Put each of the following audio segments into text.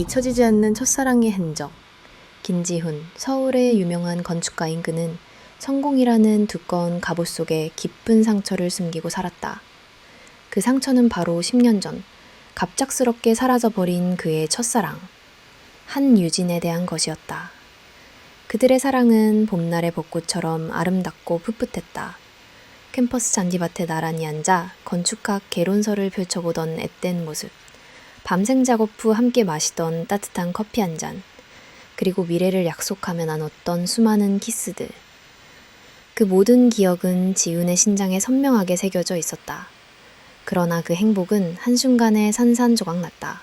잊혀지지 않는 첫사랑의 흔적. 김지훈, 서울의 유명한 건축가인 그는 성공이라는 두꺼운 갑옷 속에 깊은 상처를 숨기고 살았다. 그 상처는 바로 10년 전 갑작스럽게 사라져버린 그의 첫사랑, 한유진에 대한 것이었다. 그들의 사랑은 봄날의 벚꽃처럼 아름답고 풋풋했다. 캠퍼스 잔디밭에 나란히 앉아 건축학 개론서를 펼쳐보던 앳된 모습, 밤생 작업 후 함께 마시던 따뜻한 커피 한 잔, 그리고 미래를 약속하며 나눴던 수많은 키스들. 그 모든 기억은 지훈의 심장에 선명하게 새겨져 있었다. 그러나 그 행복은 한순간에 산산조각났다.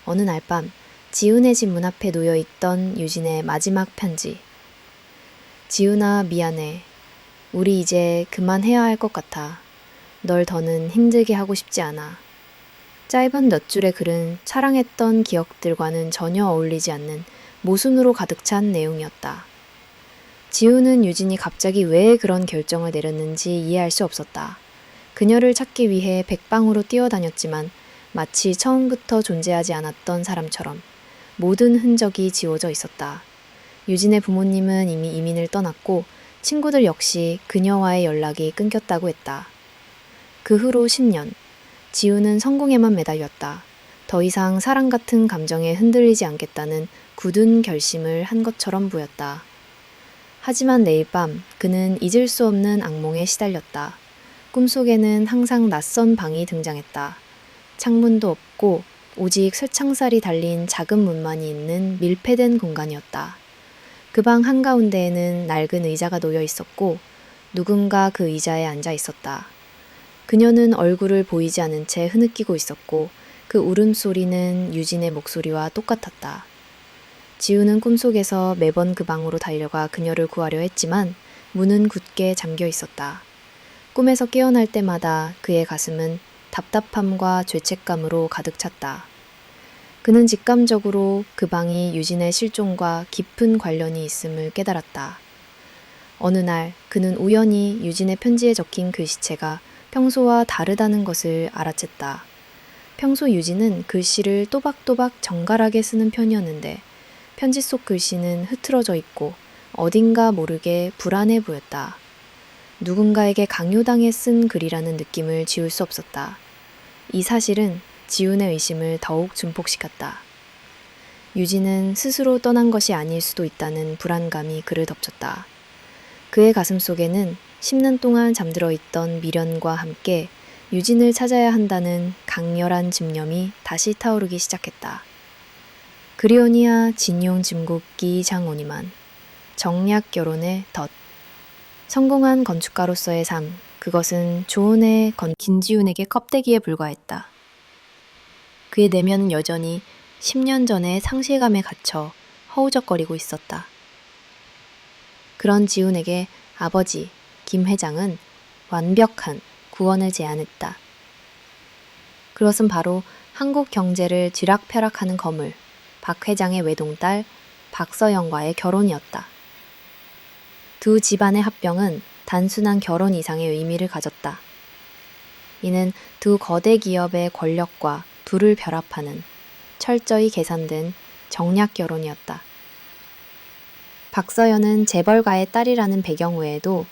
어느 날 밤, 지훈의 집 문 앞에 놓여있던 유진의 마지막 편지. 지훈아, 미안해. 우리 이제 그만해야 할 것 같아. 널 더는 힘들게 하고 싶지 않아. 짧은 몇 줄의 글은 사랑했던 기억들과는 전혀 어울리지 않는 모순으로 가득 찬 내용이었다. 지훈은 유진이 갑자기 왜 그런 결정을 내렸는지 이해할 수 없었다. 그녀를 찾기 위해 백방으로 뛰어다녔지만 마치 처음부터 존재하지 않았던 사람처럼 모든 흔적이 지워져 있었다. 유진의 부모님은 이미 이민을 떠났고 친구들 역시 그녀와의 연락이 끊겼다고 했다. 그 후로 10년, 지훈은 성공에만 매달렸다. 더 이상 사랑 같은 감정에 흔들리지 않겠다는 굳은 결심을 한 것처럼 보였다. 하지만 매일 밤 그는 잊을 수 없는 악몽에 시달렸다. 꿈속에는 항상 낯선 방이 등장했다. 창문도 없고 오직 쇠창살이 달린 작은 문만이 있는 밀폐된 공간이었다. 그 방 한가운데에는 낡은 의자가 놓여 있었고 누군가 그 의자에 앉아 있었다. 그녀는 얼굴을 보이지 않은 채 흐느끼고 있었고 그 울음소리는 유진의 목소리와 똑같았다. 지훈은 꿈속에서 매번 그 방으로 달려가 그녀를 구하려 했지만 문은 굳게 잠겨 있었다. 꿈에서 깨어날 때마다 그의 가슴은 답답함과 죄책감으로 가득 찼다. 그는 직감적으로 그 방이 유진의 실종과 깊은 관련이 있음을 깨달았다. 어느 날 그는 우연히 유진의 편지에 적힌 글씨체가 평소와 다르다는 것을 알아챘다. 평소 유진은 글씨를 또박또박 정갈하게 쓰는 편이었는데 편지 속 글씨는 흐트러져 있고 어딘가 모르게 불안해 보였다. 누군가에게 강요당해 쓴 글이라는 느낌을 지울 수 없었다. 이 사실은 지훈의 의심을 더욱 증폭시켰다. 유진은 스스로 떠난 것이 아닐 수도 있다는 불안감이 그를 덮쳤다. 그의 가슴 속에는 10년 동안 잠들어 있던 미련과 함께 유진을 찾아야 한다는 강렬한 집념이 다시 타오르기 시작했다. 그리오니아 진용 짐곱기 장오니만 정략 결혼의 덫. 성공한 건축가로서의 삶, 그것은 조은의 김지훈에게 껍데기에 불과했다. 그의 내면은 여전히 10년 전의 상실감에 갇혀 허우적거리고 있었다. 그런 지훈에게 아버지 김 회장은 완벽한 구원을 제안했다. 그것은 바로 한국 경제를 쥐락펴락하는 거물, 박 회장의 외동딸 박서영과의 결혼이었다. 두 집안의 합병은 단순한 결혼 이상의 의미를 가졌다. 이는 두 거대 기업의 권력과 둘을 결합하는 철저히 계산된 정략 결혼이었다. 박서연은 재벌가의 딸이라는 배경 외에도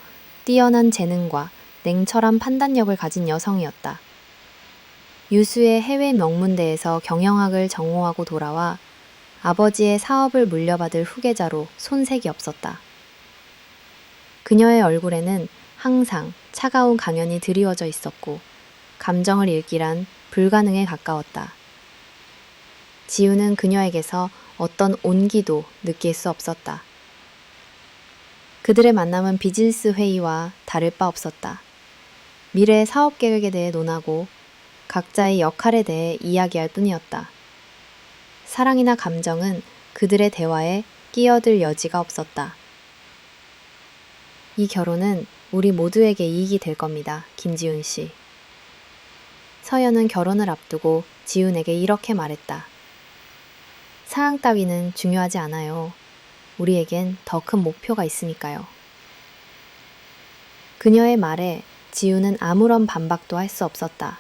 뛰어난 재능과 냉철한 판단력을 가진 여성이었다. 유수의 해외 명문대에서 경영학을 전공하고 돌아와 아버지의 사업을 물려받을 후계자로 손색이 없었다. 그녀의 얼굴에는 항상 차가운 강연이 드리워져 있었고 감정을 읽기란 불가능에 가까웠다. 지훈은 그녀에게서 어떤 온기도 느낄 수 없었다. 그들의 만남은 비즈니스 회의와 다를 바 없었다. 미래 사업 계획에 대해 논하고 각자의 역할에 대해 이야기할 뿐이었다. 사랑이나 감정은 그들의 대화에 끼어들 여지가 없었다. 이 결혼은 우리 모두에게 이익이 될 겁니다. 김지훈 씨. 서연은 결혼을 앞두고 지훈에게 이렇게 말했다. 사랑 따위는 중요하지 않아요. 우리에겐 더 큰 목표가 있으니까요. 그녀의 말에 지훈은 아무런 반박도 할 수 없었다.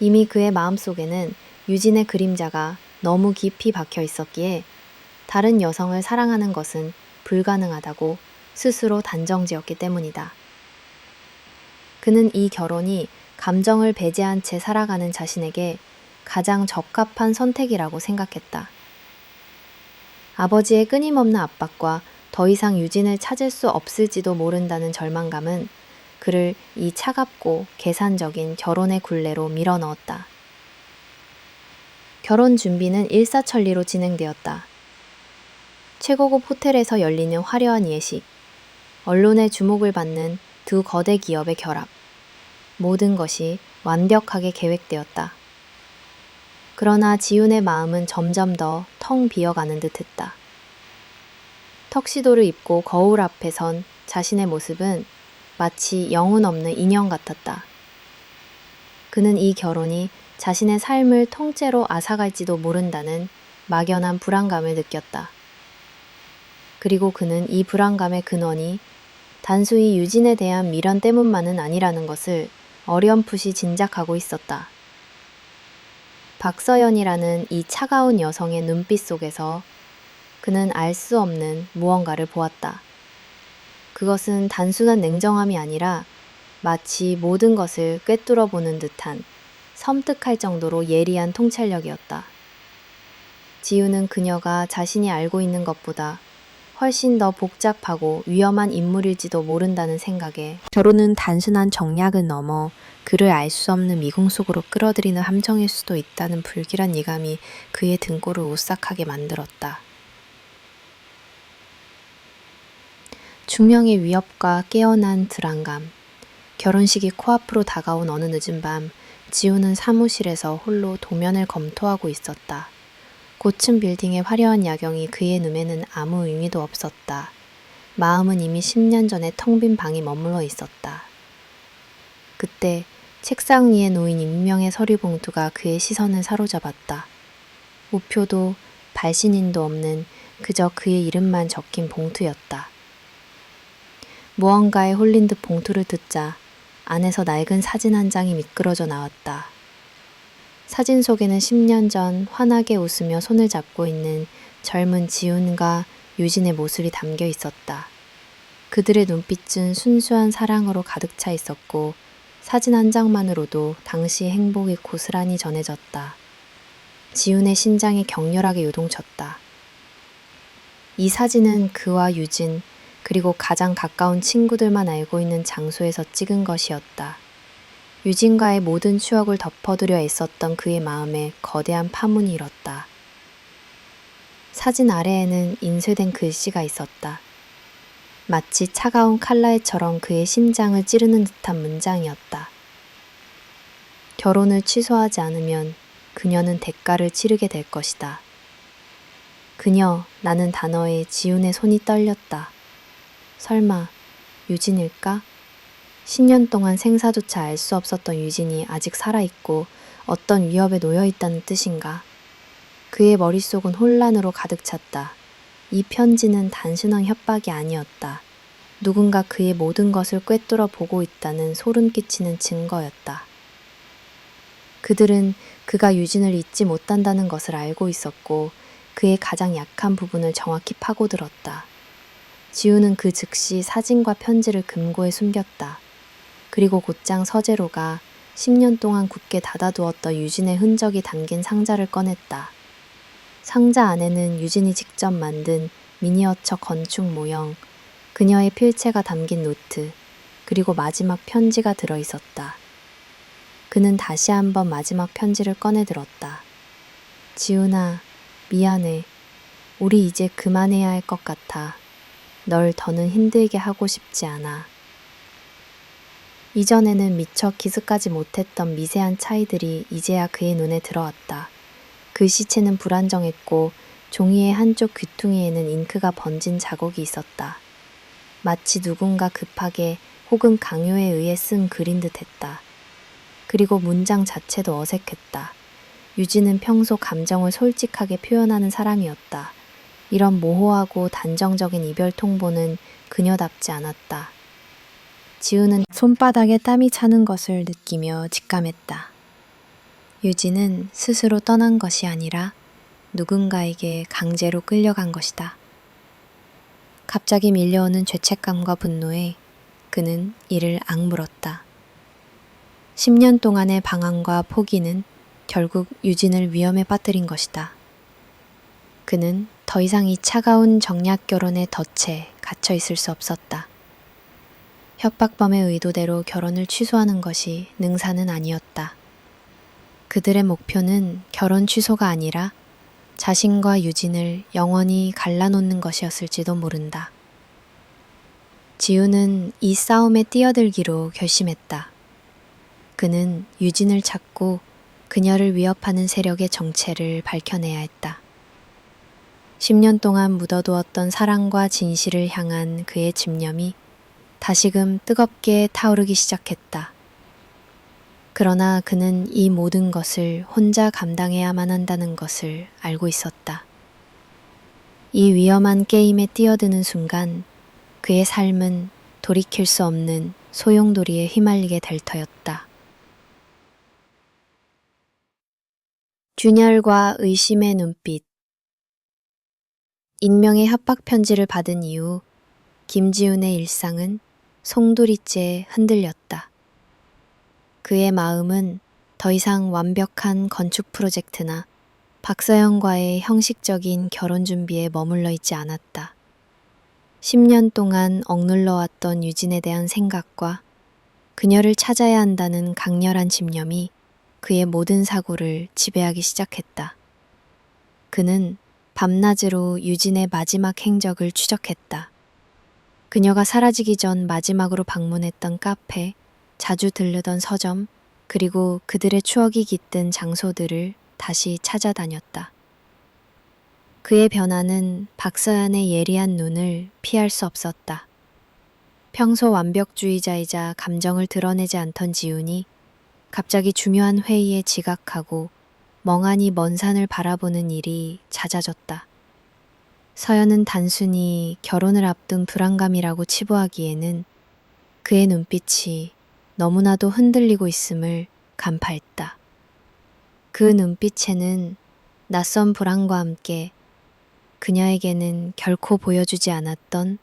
이미 그의 마음속에는 유진의 그림자가 너무 깊이 박혀 있었기에 다른 여성을 사랑하는 것은 불가능하다고 스스로 단정지었기 때문이다. 그는 이 결혼이 감정을 배제한 채 살아가는 자신에게 가장 적합한 선택이라고 생각했다. 아버지의 끊임없는 압박과 더 이상 유진을 찾을 수 없을지도 모른다는 절망감은 그를 이 차갑고 계산적인 결혼의 굴레로 밀어넣었다. 결혼 준비는 일사천리로 진행되었다. 최고급 호텔에서 열리는 화려한 예식, 언론의 주목을 받는 두 거대 기업의 결합, 모든 것이 완벽하게 계획되었다. 그러나 지훈의 마음은 점점 더 텅 비어가는 듯했다. 턱시도를 입고 거울 앞에 선 자신의 모습은 마치 영혼 없는 인형 같았다. 그는 이 결혼이 자신의 삶을 통째로 앗아갈지도 모른다는 막연한 불안감을 느꼈다. 그리고 그는 이 불안감의 근원이 단순히 유진에 대한 미련 때문만은 아니라는 것을 어렴풋이 짐작하고 있었다. 박서연이라는 이 차가운 여성의 눈빛 속에서 그는 알 수 없는 무언가를 보았다. 그것은 단순한 냉정함이 아니라 마치 모든 것을 꿰뚫어 보는 듯한 섬뜩할 정도로 예리한 통찰력이었다. 지우는 그녀가 자신이 알고 있는 것보다 훨씬 더 복잡하고 위험한 인물일지도 모른다는 생각에 결혼은 단순한 정략을 넘어 그를 알 수 없는 미궁 속으로 끌어들이는 함정일 수도 있다는 불길한 예감이 그의 등골을 오싹하게 만들었다. 중명의 위협과 깨어난 불안감, 결혼식이 코앞으로 다가온 어느 늦은 밤, 지우는 사무실에서 홀로 도면을 검토하고 있었다. 고층 빌딩의 화려한 야경이 그의 눈에는 아무 의미도 없었다. 마음은 이미 10년 전에 텅 빈 방에 머물러 있었다. 그때 책상 위에 놓인 익명의 서류 봉투가 그의 시선을 사로잡았다. 우표도 발신인도 없는 그저 그의 이름만 적힌 봉투였다. 무언가에 홀린 듯 봉투를 뜯자 안에서 낡은 사진 한 장이 미끄러져 나왔다. 사진 속에는 10년 전 환하게 웃으며 손을 잡고 있는 젊은 지훈과 유진의 모습이 담겨 있었다. 그들의 눈빛은 순수한 사랑으로 가득 차 있었고 사진 한 장만으로도 당시의 행복이 고스란히 전해졌다. 지훈의 심장이 격렬하게 요동쳤다. 이 사진은 그와 유진, 그리고 가장 가까운 친구들만 알고 있는 장소에서 찍은 것이었다. 유진과의 모든 추억을 덮어두려 애썼던 그의 마음에 거대한 파문이 일었다. 사진 아래에는 인쇄된 글씨가 있었다. 마치 차가운 칼날처럼 그의 심장을 찌르는 듯한 문장이었다. 결혼을 취소하지 않으면 그녀는 대가를 치르게 될 것이다. 그녀라는 단어에 지훈의 손이 떨렸다. 설마 유진일까? 10년 동안 생사조차 알 수 없었던 유진이 아직 살아있고 어떤 위협에 놓여있다는 뜻인가? 그의 머릿속은 혼란으로 가득 찼다. 이 편지는 단순한 협박이 아니었다. 누군가 그의 모든 것을 꿰뚫어 보고 있다는 소름 끼치는 증거였다. 그들은 그가 유진을 잊지 못한다는 것을 알고 있었고 그의 가장 약한 부분을 정확히 파고들었다. 지우는 그 즉시 사진과 편지를 금고에 숨겼다. 그리고 곧장 서재로가 10년 동안 굳게 닫아두었던 유진의 흔적이 담긴 상자를 꺼냈다. 상자 안에는 유진이 직접 만든 미니어처 건축 모형, 그녀의 필체가 담긴 노트, 그리고 마지막 편지가 들어있었다. 그는 다시 한번 마지막 편지를 꺼내들었다. 지훈아, 미안해. 우리 이제 그만해야 할 것 같아. 널 더는 힘들게 하고 싶지 않아. 이전에는 미처 기스까지 못했던 미세한 차이들이 이제야 그의 눈에 들어왔다. 글씨체는 불안정했고 종이의 한쪽 귀퉁이에는 잉크가 번진 자국이 있었다. 마치 누군가 급하게 혹은 강요에 의해 쓴 글인 듯했다. 그리고 문장 자체도 어색했다. 유진은 평소 감정을 솔직하게 표현하는 사람이었다. 이런 모호하고 단정적인 이별 통보는 그녀답지 않았다. 지우는 손바닥에 땀이 차는 것을 느끼며 직감했다. 유진은 스스로 떠난 것이 아니라 누군가에게 강제로 끌려간 것이다. 갑자기 밀려오는 죄책감과 분노에 그는 이를 악물었다. 10년 동안의 방황과 포기는 결국 유진을 위험에 빠뜨린 것이다. 그는 더 이상 이 차가운 정략 결혼의 덫에 갇혀 있을 수 없었다. 협박범의 의도대로 결혼을 취소하는 것이 능사는 아니었다. 그들의 목표는 결혼 취소가 아니라 자신과 유진을 영원히 갈라놓는 것이었을지도 모른다. 지우는 이 싸움에 뛰어들기로 결심했다. 그는 유진을 찾고 그녀를 위협하는 세력의 정체를 밝혀내야 했다. 10년 동안 묻어두었던 사랑과 진실을 향한 그의 집념이 다시금 뜨겁게 타오르기 시작했다. 그러나 그는 이 모든 것을 혼자 감당해야만 한다는 것을 알고 있었다. 이 위험한 게임에 뛰어드는 순간 그의 삶은 돌이킬 수 없는 소용돌이에 휘말리게 될 터였다. 균열과 의심의 눈빛. 익명의 협박 편지를 받은 이후 김지훈의 일상은 송두리째 흔들렸다. 그의 마음은 더 이상 완벽한 건축 프로젝트나 박서영과의 형식적인 결혼 준비에 머물러 있지 않았다. 10년 동안 억눌러왔던 유진에 대한 생각과 그녀를 찾아야 한다는 강렬한 집념이 그의 모든 사고를 지배하기 시작했다. 그는 밤낮으로 유진의 마지막 행적을 추적했다. 그녀가 사라지기 전 마지막으로 방문했던 카페, 자주 들르던 서점, 그리고 그들의 추억이 깃든 장소들을 다시 찾아다녔다. 그의 변화는 박서연의 예리한 눈을 피할 수 없었다. 평소 완벽주의자이자 감정을 드러내지 않던 지훈이 갑자기 중요한 회의에 지각하고 멍하니 먼 산을 바라보는 일이 잦아졌다. 서연은 단순히 결혼을 앞둔 불안감이라고 치부하기에는 그의 눈빛이 너무나도 흔들리고 있음을 간파했다. 그 눈빛에는 낯선 불안과 함께 그녀에게는 결코 보여주지 않았던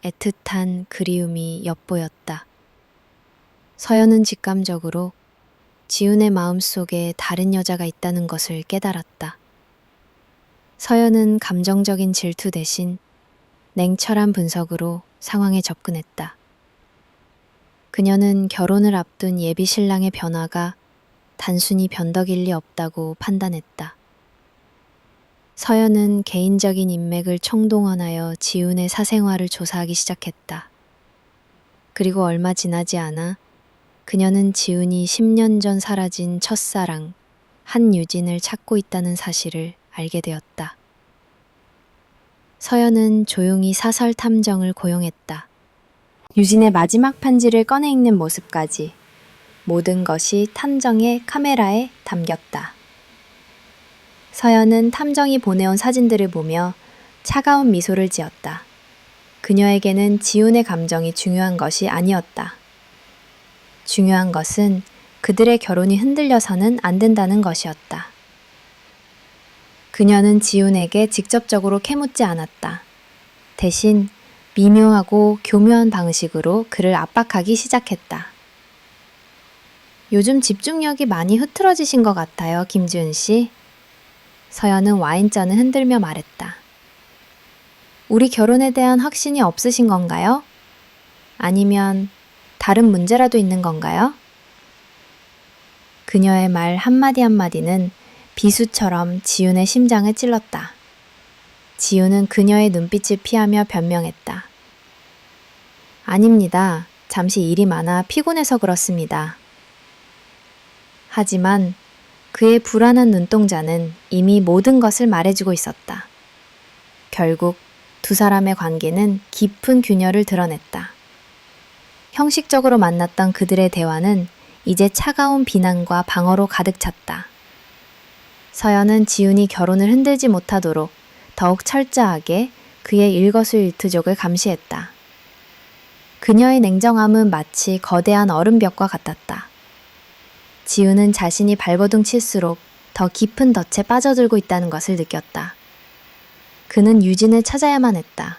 애틋한 그리움이 엿보였다. 서연은 직감적으로 지훈의 마음속에 다른 여자가 있다는 것을 깨달았다. 서연은 감정적인 질투 대신 냉철한 분석으로 상황에 접근했다. 그녀는 결혼을 앞둔 예비 신랑의 변화가 단순히 변덕일 리 없다고 판단했다. 서연은 개인적인 인맥을 총동원하여 지훈의 사생활을 조사하기 시작했다. 그리고 얼마 지나지 않아 그녀는 지훈이 10년 전 사라진 첫사랑 한유진을 찾고 있다는 사실을 알게 되었다. 서연은 조용히 사설 탐정을 고용했다. 유진의 마지막 편지를 꺼내 읽는 모습까지 모든 것이 탐정의 카메라에 담겼다. 서연은 탐정이 보내온 사진들을 보며 차가운 미소를 지었다. 그녀에게는 지훈의 감정이 중요한 것이 아니었다. 중요한 것은 그들의 결혼이 흔들려서는 안 된다는 것이었다. 그녀는 지훈에게 직접적으로 캐묻지 않았다. 대신 미묘하고 교묘한 방식으로 그를 압박하기 시작했다. 요즘 집중력이 많이 흐트러지신 것 같아요, 김지훈 씨. 서연은 와인잔을 흔들며 말했다. 우리 결혼에 대한 확신이 없으신 건가요? 아니면 다른 문제라도 있는 건가요? 그녀의 말 한마디 한마디는 비수처럼 지훈의 심장을 찔렀다. 지훈은 그녀의 눈빛을 피하며 변명했다. 아닙니다. 잠시 일이 많아 피곤해서 그렇습니다. 하지만 그의 불안한 눈동자는 이미 모든 것을 말해주고 있었다. 결국 두 사람의 관계는 깊은 균열을 드러냈다. 형식적으로 만났던 그들의 대화는 이제 차가운 비난과 방어로 가득 찼다. 서연은 지훈이 결혼을 흔들지 못하도록 더욱 철저하게 그의 일거수일투족을 감시했다. 그녀의 냉정함은 마치 거대한 얼음벽과 같았다. 지훈은 자신이 발버둥 칠수록 더 더 깊은 덫에 빠져들고 있다는 것을 느꼈다. 그는 유진을 찾아야만 했다.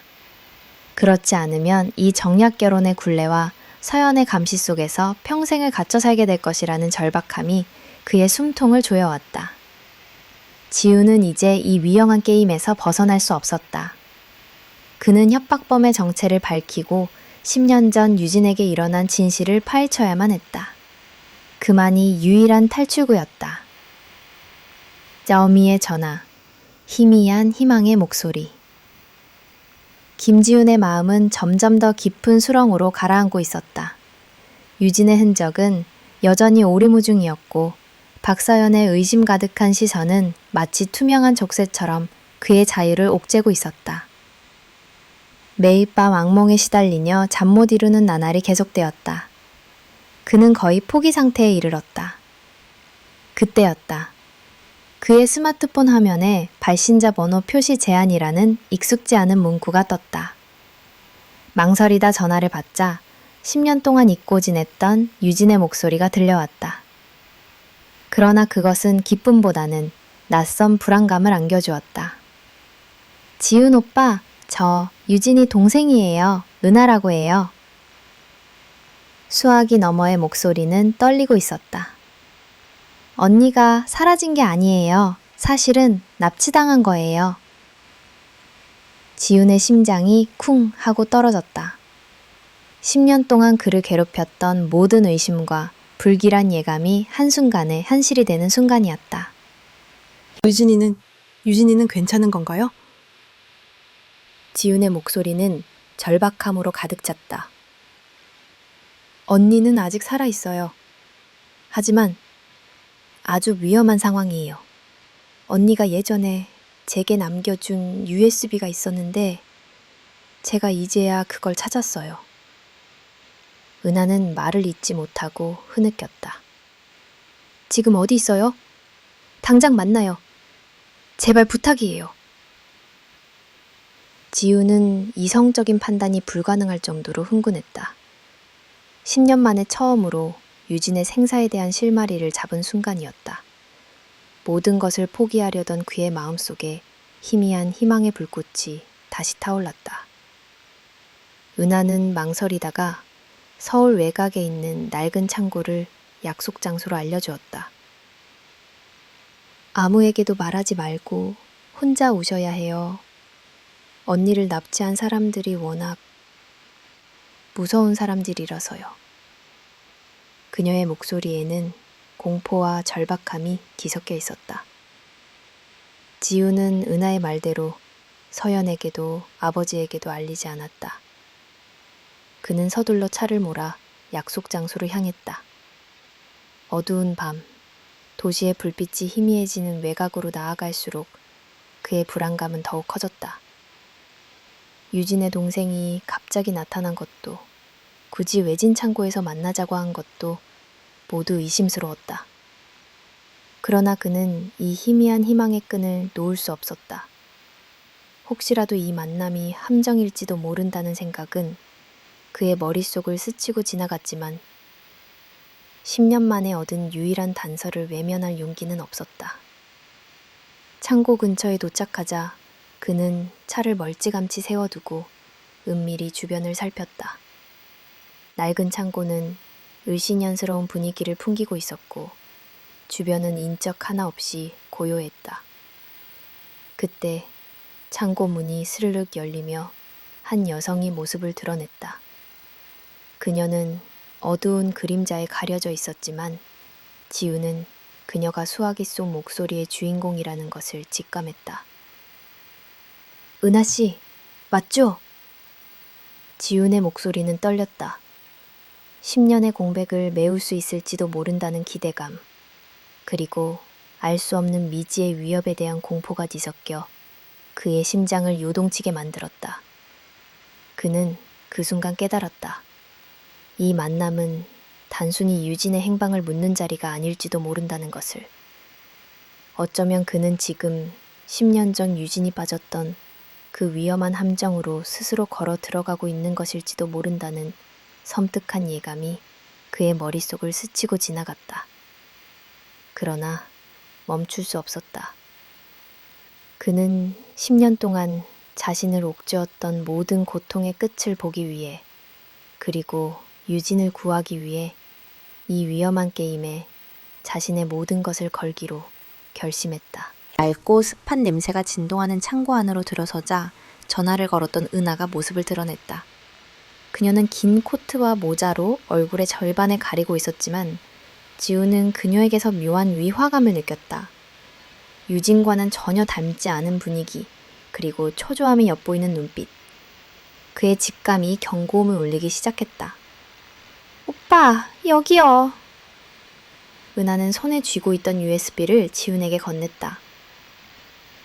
그렇지 않으면 이 정략 결혼의 굴레와 서연의 감시 속에서 평생을 갇혀 살게 될 것이라는 절박함이 그의 숨통을 조여왔다. 지우는 이제 이 위험한 게임에서 벗어날 수 없었다. 그는 협박범의 정체를 밝히고 10년 전 유진에게 일어난 진실을 파헤쳐야만 했다. 그만이 유일한 탈출구였다. 짜오미의 전화, 희미한 희망의 목소리. 김지훈의 마음은 점점 더 깊은 수렁으로 가라앉고 있었다. 유진의 흔적은 여전히 오리무중이었고 박서연의 의심 가득한 시선은 마치 투명한 족쇄처럼 그의 자유를 옥죄고 있었다. 매일 밤 악몽에 시달리며 잠 못 이루는 나날이 계속되었다. 그는 거의 포기 상태에 이르렀다. 그때였다. 그의 스마트폰 화면에 발신자 번호 표시 제한이라는 익숙지 않은 문구가 떴다. 망설이다 전화를 받자 10년 동안 잊고 지냈던 유진의 목소리가 들려왔다. 그러나 그것은 기쁨보다는 낯선 불안감을 안겨주었다. 지훈 오빠, 저 유진이 동생이에요. 은하라고 해요. 수화기 너머의 목소리는 떨리고 있었다. 언니가 사라진 게 아니에요. 사실은 납치당한 거예요. 지훈의 심장이 쿵 하고 떨어졌다. 10년 동안 그를 괴롭혔던 모든 의심과 불길한 예감이 한순간에 현실이 되는 순간이었다. 유진이는 괜찮은 건가요? 지훈의 목소리는 절박함으로 가득 찼다. 언니는 아직 살아있어요. 하지만 아주 위험한 상황이에요. 언니가 예전에 제게 남겨준 USB가 있었는데 제가 이제야 그걸 찾았어요. 은하는 말을 잇지 못하고 흐느꼈다. 지금 어디 있어요? 당장 만나요. 제발 부탁이에요. 지우는 이성적인 판단이 불가능할 정도로 흥분했다. 10년 만에 처음으로 유진의 생사에 대한 실마리를 잡은 순간이었다. 모든 것을 포기하려던 그의 마음속에 희미한 희망의 불꽃이 다시 타올랐다. 은하는 망설이다가 서울 외곽에 있는 낡은 창고를 약속 장소로 알려주었다. 아무에게도 말하지 말고 혼자 오셔야 해요. 언니를 납치한 사람들이 워낙 무서운 사람들이라서요. 그녀의 목소리에는 공포와 절박함이 뒤섞여 있었다. 지우는 은하의 말대로 서연에게도 아버지에게도 알리지 않았다. 그는 서둘러 차를 몰아 약속 장소로 향했다. 어두운 밤, 도시의 불빛이 희미해지는 외곽으로 나아갈수록 그의 불안감은 더욱 커졌다. 유진의 동생이 갑자기 나타난 것도, 굳이 외진 창고에서 만나자고 한 것도 모두 의심스러웠다. 그러나 그는 이 희미한 희망의 끈을 놓을 수 없었다. 혹시라도 이 만남이 함정일지도 모른다는 생각은 그의 머릿속을 스치고 지나갔지만 10년 만에 얻은 유일한 단서를 외면할 용기는 없었다. 창고 근처에 도착하자 그는 차를 멀찌감치 세워두고 은밀히 주변을 살폈다. 낡은 창고는 을씨년스러운 분위기를 풍기고 있었고 주변은 인적 하나 없이 고요했다. 그때 창고 문이 스르륵 열리며 한 여성이 모습을 드러냈다. 그녀는 어두운 그림자에 가려져 있었지만 지우는 그녀가 수화기 속 목소리의 주인공이라는 것을 직감했다. 은하씨, 맞죠? 지훈의 목소리는 떨렸다. 10년의 공백을 메울 수 있을지도 모른다는 기대감, 그리고 알 수 없는 미지의 위협에 대한 공포가 뒤섞여 그의 심장을 요동치게 만들었다. 그는 그 순간 깨달았다. 이 만남은 단순히 유진의 행방을 묻는 자리가 아닐지도 모른다는 것을. 어쩌면 그는 지금 10년 전 유진이 빠졌던 그 위험한 함정으로 스스로 걸어 들어가고 있는 것일지도 모른다는 섬뜩한 예감이 그의 머릿속을 스치고 지나갔다. 그러나 멈출 수 없었다. 그는 10년 동안 자신을 옥죄었던 모든 고통의 끝을 보기 위해, 그리고 유진을 구하기 위해 이 위험한 게임에 자신의 모든 것을 걸기로 결심했다. 얇고 습한 냄새가 진동하는 창고 안으로 들어서자 전화를 걸었던 은하가 모습을 드러냈다. 그녀는 긴 코트와 모자로 얼굴의 절반을 가리고 있었지만 지우는 그녀에게서 묘한 위화감을 느꼈다. 유진과는 전혀 닮지 않은 분위기, 그리고 초조함이 엿보이는 눈빛. 그의 직감이 경고음을 울리기 시작했다. 오빠, 여기요. 은하는 손에 쥐고 있던 USB를 지훈에게 건넸다.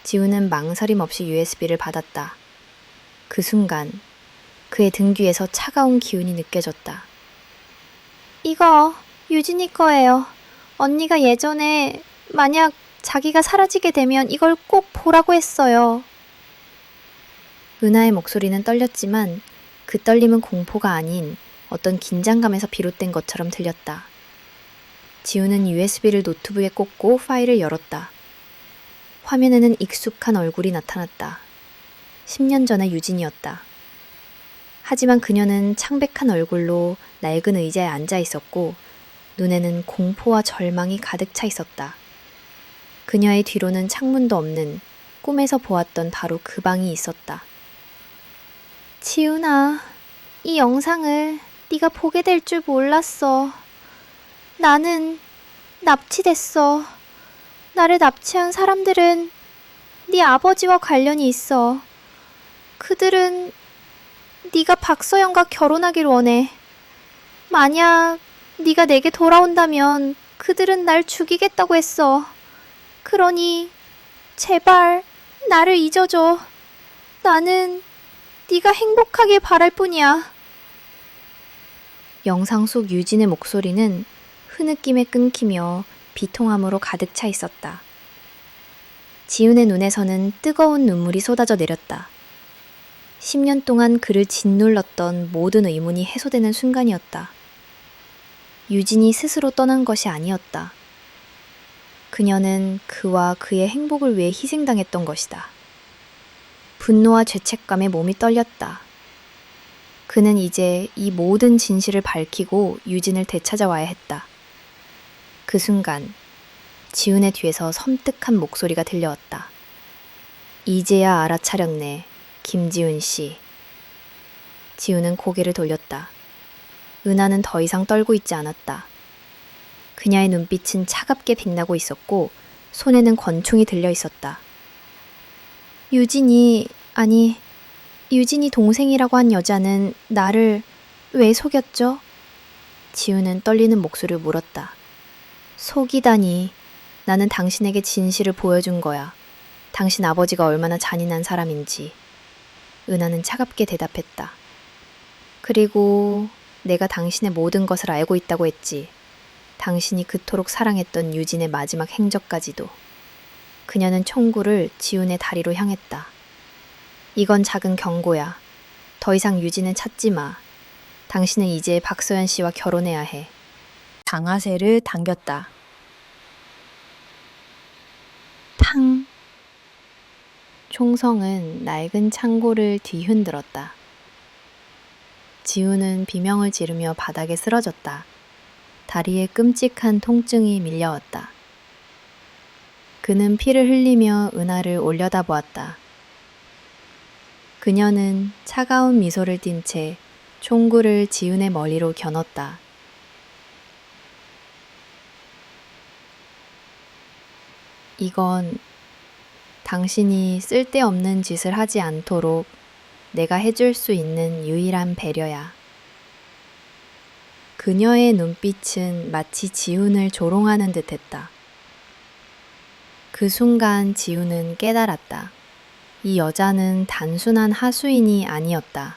지훈은 망설임 없이 USB를 받았다. 그 순간 그의 등 뒤에서 차가운 기운이 느껴졌다. 이거 유진이 거예요. 언니가 예전에 만약 자기가 사라지게 되면 이걸 꼭 보라고 했어요. 은하의 목소리는 떨렸지만 그 떨림은 공포가 아닌 어떤 긴장감에서 비롯된 것처럼 들렸다. 지우는 USB를 노트북에 꽂고 파일을 열었다. 화면에는 익숙한 얼굴이 나타났다. 10년 전의 유진이었다. 하지만 그녀는 창백한 얼굴로 낡은 의자에 앉아 있었고 눈에는 공포와 절망이 가득 차 있었다. 그녀의 뒤로는 창문도 없는 꿈에서 보았던 바로 그 방이 있었다. 지훈아, 이 영상을 네가 보게 될 줄 몰랐어. 나는 납치됐어. 나를 납치한 사람들은 네 아버지와 관련이 있어. 그들은 네가 박서영과 결혼하길 원해. 만약 네가 내게 돌아온다면 그들은 날 죽이겠다고 했어. 그러니 제발 나를 잊어줘. 나는 네가 행복하길 바랄 뿐이야. 영상 속 유진의 목소리는 흐느낌에 끊기며 비통함으로 가득 차 있었다. 지훈의 눈에서는 뜨거운 눈물이 쏟아져 내렸다. 10년 동안 그를 짓눌렀던 모든 의문이 해소되는 순간이었다. 유진이 스스로 떠난 것이 아니었다. 그녀는 그와 그의 행복을 위해 희생당했던 것이다. 분노와 죄책감에 몸이 떨렸다. 그는 이제 이 모든 진실을 밝히고 유진을 되찾아와야 했다. 그 순간 지훈의 뒤에서 섬뜩한 목소리가 들려왔다. 이제야 알아차렸네, 김지훈 씨. 지훈은 고개를 돌렸다. 은하는 더 이상 떨고 있지 않았다. 그녀의 눈빛은 차갑게 빛나고 있었고 손에는 권총이 들려 있었다. 유진이 동생이라고 한 여자는 나를 왜 속였죠? 지훈은 떨리는 목소리를 물었다. 속이다니. 나는 당신에게 진실을 보여준 거야. 당신 아버지가 얼마나 잔인한 사람인지. 은하는 차갑게 대답했다. 그리고 내가 당신의 모든 것을 알고 있다고 했지. 당신이 그토록 사랑했던 유진의 마지막 행적까지도. 그녀는 총구를 지훈의 다리로 향했다. 이건 작은 경고야. 더 이상 유진은 찾지 마. 당신은 이제 박서연 씨와 결혼해야 해. 장화쇠를 당겼다. 탕. 총성은 낡은 창고를 뒤흔들었다. 지훈은 비명을 지르며 바닥에 쓰러졌다. 다리에 끔찍한 통증이 밀려왔다. 그는 피를 흘리며 은하를 올려다보았다. 그녀는 차가운 미소를 띤 채 총구를 지훈의 머리로 겨눴다. 이건 당신이 쓸데없는 짓을 하지 않도록 내가 해줄 수 있는 유일한 배려야. 그녀의 눈빛은 마치 지훈을 조롱하는 듯했다. 그 순간 지훈은 깨달았다. 이 여자는 단순한 하수인이 아니었다.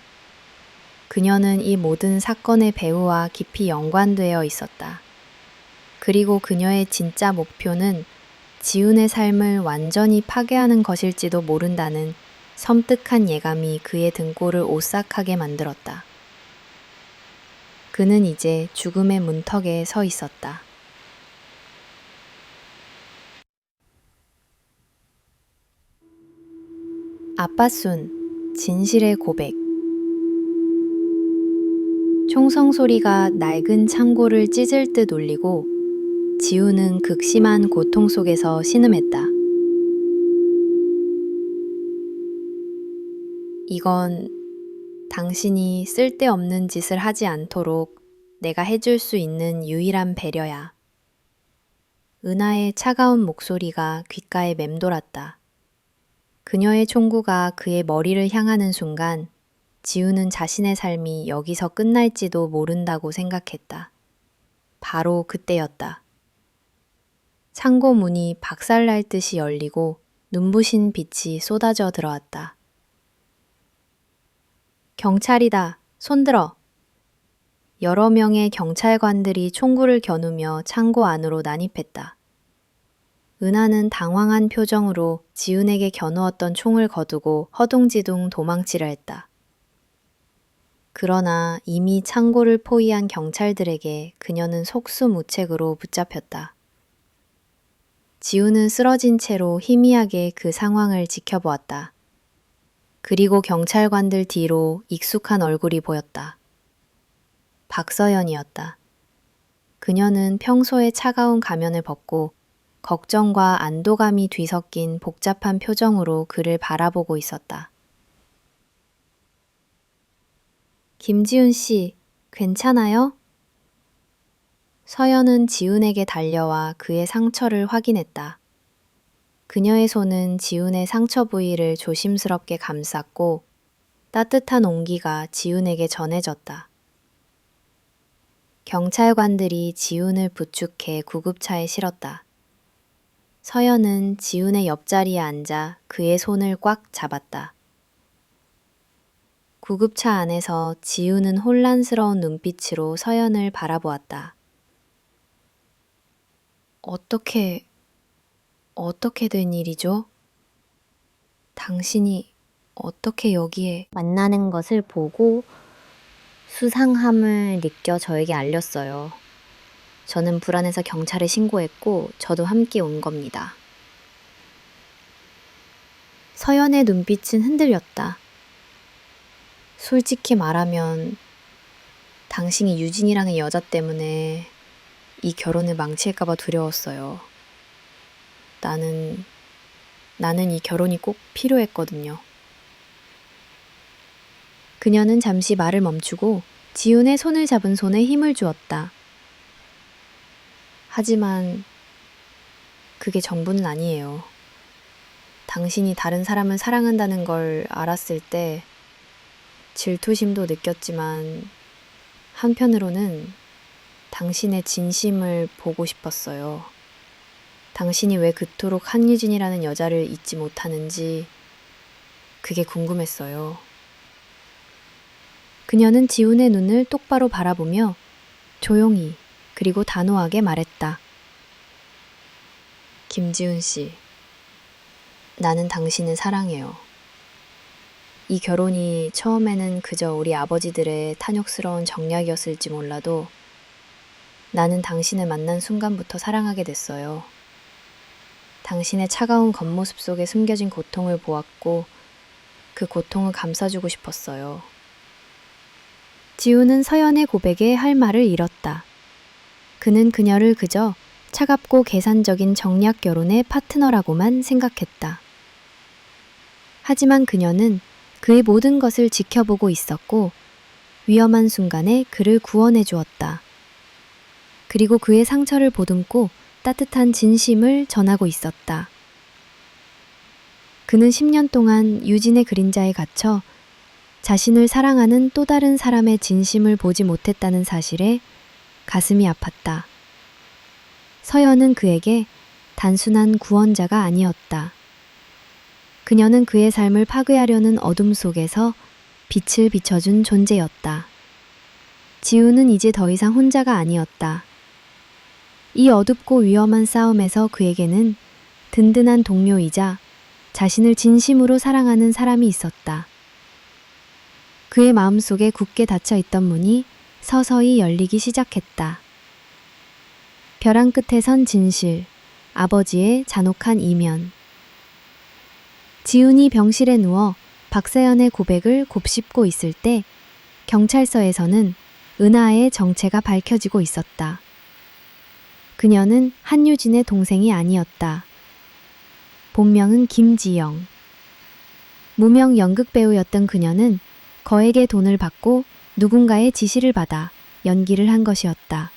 그녀는 이 모든 사건의 배후와 깊이 연관되어 있었다. 그리고 그녀의 진짜 목표는 지훈의 삶을 완전히 파괴하는 것일지도 모른다는 섬뜩한 예감이 그의 등골을 오싹하게 만들었다. 그는 이제 죽음의 문턱에 서 있었다. 아빠순, 진실의 고백. 총성 소리가 낡은 창고를 찢을 듯 울리고 지우는 극심한 고통 속에서 신음했다. 이건 당신이 쓸데없는 짓을 하지 않도록 내가 해줄 수 있는 유일한 배려야. 은하의 차가운 목소리가 귓가에 맴돌았다. 그녀의 총구가 그의 머리를 향하는 순간 지우는 자신의 삶이 여기서 끝날지도 모른다고 생각했다. 바로 그때였다. 창고 문이 박살날 듯이 열리고 눈부신 빛이 쏟아져 들어왔다. 경찰이다. 손들어. 여러 명의 경찰관들이 총구를 겨누며 창고 안으로 난입했다. 은하는 당황한 표정으로 지훈에게 겨누었던 총을 거두고 허둥지둥 도망치려 했다. 그러나 이미 창고를 포위한 경찰들에게 그녀는 속수무책으로 붙잡혔다. 지훈은 쓰러진 채로 희미하게 그 상황을 지켜보았다. 그리고 경찰관들 뒤로 익숙한 얼굴이 보였다. 박서연이었다. 그녀는 평소의 차가운 가면을 벗고 걱정과 안도감이 뒤섞인 복잡한 표정으로 그를 바라보고 있었다. 김지훈 씨, 괜찮아요? 서연은 지훈에게 달려와 그의 상처를 확인했다. 그녀의 손은 지훈의 상처 부위를 조심스럽게 감쌌고 따뜻한 온기가 지훈에게 전해졌다. 경찰관들이 지훈을 부축해 구급차에 실었다. 서연은 지훈의 옆자리에 앉아 그의 손을 꽉 잡았다. 구급차 안에서 지훈은 혼란스러운 눈빛으로 서연을 바라보았다. 어떻게 된 일이죠? 당신이 어떻게 여기에 만나는 것을 보고 수상함을 느껴 저에게 알렸어요. 저는 불안해서 경찰에 신고했고 저도 함께 온 겁니다. 서연의 눈빛은 흔들렸다. 솔직히 말하면 당신이 유진이라는 여자 때문에 이 결혼을 망칠까봐 두려웠어요. 나는 이 결혼이 꼭 필요했거든요. 그녀는 잠시 말을 멈추고 지훈의 손을 잡은 손에 힘을 주었다. 하지만 그게 전부는 아니에요. 당신이 다른 사람을 사랑한다는 걸 알았을 때 질투심도 느꼈지만 한편으로는 당신의 진심을 보고 싶었어요. 당신이 왜 그토록 한유진이라는 여자를 잊지 못하는지 그게 궁금했어요. 그녀는 지훈의 눈을 똑바로 바라보며 조용히 그리고 단호하게 말했다. 김지훈 씨, 나는 당신을 사랑해요. 이 결혼이 처음에는 그저 우리 아버지들의 탐욕스러운 정략이었을지 몰라도 나는 당신을 만난 순간부터 사랑하게 됐어요. 당신의 차가운 겉모습 속에 숨겨진 고통을 보았고 그 고통을 감싸주고 싶었어요. 지훈은 서연의 고백에 할 말을 잃었다. 그는 그녀를 그저 차갑고 계산적인 정략 결혼의 파트너라고만 생각했다. 하지만 그녀는 그의 모든 것을 지켜보고 있었고 위험한 순간에 그를 구원해 주었다. 그리고 그의 상처를 보듬고 따뜻한 진심을 전하고 있었다. 그는 10년 동안 유진의 그림자에 갇혀 자신을 사랑하는 또 다른 사람의 진심을 보지 못했다는 사실에 가슴이 아팠다. 서연은 그에게 단순한 구원자가 아니었다. 그녀는 그의 삶을 파괴하려는 어둠 속에서 빛을 비춰준 존재였다. 지훈은 이제 더 이상 혼자가 아니었다. 이 어둡고 위험한 싸움에서 그에게는 든든한 동료이자 자신을 진심으로 사랑하는 사람이 있었다. 그의 마음속에 굳게 닫혀있던 문이 서서히 열리기 시작했다. 벼랑 끝에 선 진실, 아버지의 잔혹한 이면. 지훈이 병실에 누워 박서연의 고백을 곱씹고 있을 때 경찰서에서는 은하의 정체가 밝혀지고 있었다. 그녀는 한유진의 동생이 아니었다. 본명은 김지영. 무명 연극 배우였던 그녀는 거액의 돈을 받고 누군가의 지시를 받아 연기를 한 것이었다.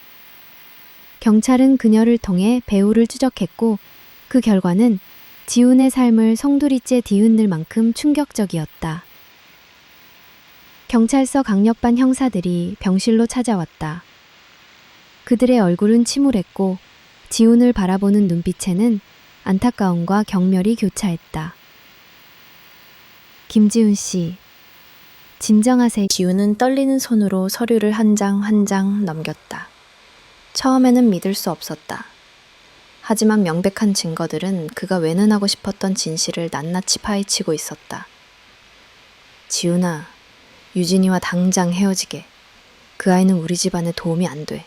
경찰은 그녀를 통해 배우를 추적했고 그 결과는 지훈의 삶을 송두리째 뒤흔들 만큼 충격적이었다. 경찰서 강력반 형사들이 병실로 찾아왔다. 그들의 얼굴은 침울했고 지훈을 바라보는 눈빛에는 안타까움과 경멸이 교차했다. 김지훈 씨, 진정하세요. 지훈은 떨리는 손으로 서류를 한 장 한 장 넘겼다. 처음에는 믿을 수 없었다. 하지만 명백한 증거들은 그가 외면하고 싶었던 진실을 낱낱이 파헤치고 있었다. 지훈아, 유진이와 당장 헤어지게. 그 아이는 우리 집안에 도움이 안 돼.